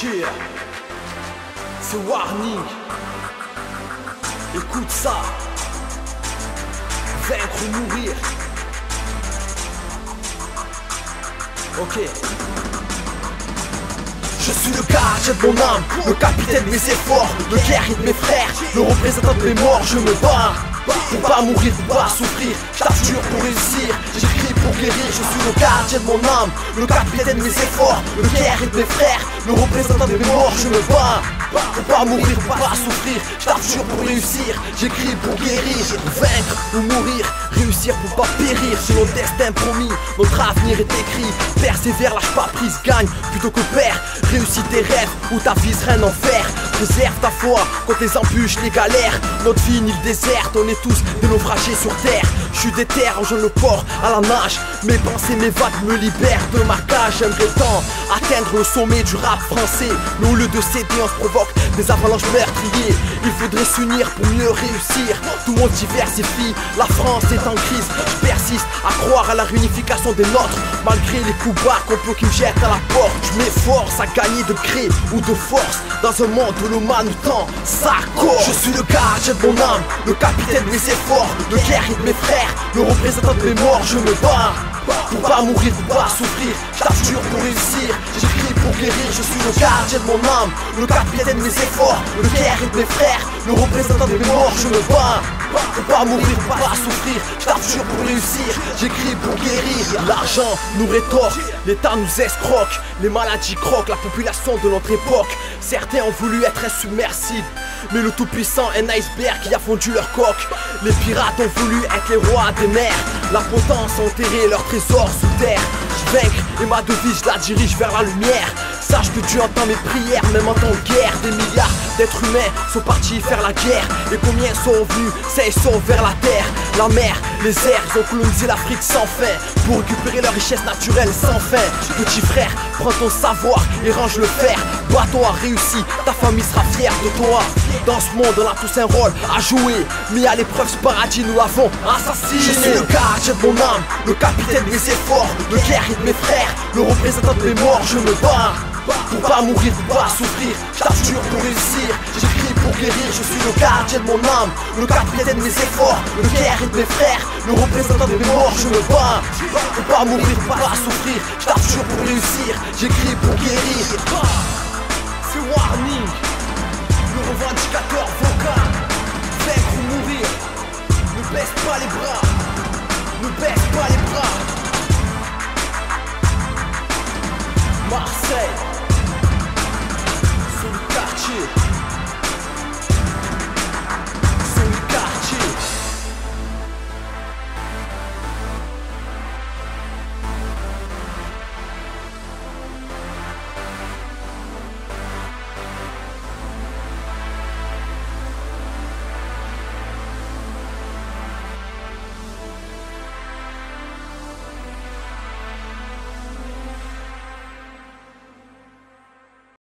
Yeah. C'est Warning. Écoute ça. Vaincre ou mourir. Ok. Je suis le gardien de mon âme, le capitaine de mes efforts, le guerrier de mes frères, le représentant de mes morts. Je me bats pour pas mourir, pour pas souffrir. Je tape dur pour réussir, j'écris pour guérir. Je suis le gardien de mon âme, le capitaine de mes efforts, le guerrier de mes frères, le représentant de mes morts. Je me bats pour pas mourir, pour pas souffrir. Je tape dur pour réussir, j'écris pour guérir. Vaincre ou mourir, réussir pour pas périr. C'est notre destin promis, notre avenir est écrit. Persévère, lâche pas prise, gagne plutôt que perd. Réussis tes rêves ou ta vie serait un enfer. Préserve ta foi contre les embûches, les galères. Notre vie, une île déserte, on est tous des naufragés sur terre. Je suis déter, enjeu le port à la nage. Mes pensées m'évadent, me libèrent de ma cage. J'aimerais tant atteindre le sommet du rap français, mais au lieu de céder, on se provoque des avalanches meurtriers. Il faudrait s'unir pour mieux réussir. Tout le monde diversifie, la France est en crise. Je persiste à croire à la réunification des nôtres, malgré les coups bas complots qui me jettent à la porte. Je m'efforce à gagner de gré ou de force dans un monde où le mal nous tend sa corde. Je suis le gardien de mon âme, le capitaine de mes efforts, le guerrier de mes frères, le représentant de mes morts. Je me bats pour pas mourir, pour pas souffrir. Je tape dur pour réussir, j'écris pour guérir. Je suis le gardien de mon âme, le capitaine de mes efforts, le guerrier de mes frères, le représentant de mes morts. Je me bats pour pas mourir, pour pas souffrir. Je tape dur pour réussir, j'écris pour guérir. L'argent nous rétorque, l'État nous escroque, les maladies croquent la population de notre époque. Certains ont voulu être insubmersibles, mais le tout-puissant est un iceberg qui a fondu leur coque. Les pirates ont voulu être les rois des mers, la potence a enterré leurs trésors sous terre. Je vaincre et ma devise je la dirige vers la lumière. Sache que Dieu entend mes prières, même en temps de guerre. Des milliards d'êtres humains sont partis faire la guerre. Et combien sont venus, ça ils sont vers la terre. La mer, les airs, ils ont colonisé l'Afrique sans fin, pour récupérer leurs richesses naturelles sans fin. Petit frère, prends ton savoir et range le fer. Toi a réussi, ta famille sera fière de toi. Dans ce monde on a tous un rôle à jouer, mis à l'épreuve ce paradis nous l'avons assassiné. Je suis le gardien de mon âme, le capitaine de mes efforts, le guerrier de mes frères, le représentant de mes morts. Je me bats pour pas mourir, pour pas souffrir. Je tape dur pour réussir, j'écris pour guérir. Je suis le gardien de mon âme, le capitaine de mes efforts, le guerrier de mes frères, le représentant de mes morts. Je me bats pour pas mourir, pour pas souffrir. Je tape dur pour réussir, j'écris pour guérir. C'est Warning, le revendicateur vocal. Vaincre ou mourir, ne baisse pas les bras, ne baisse pas les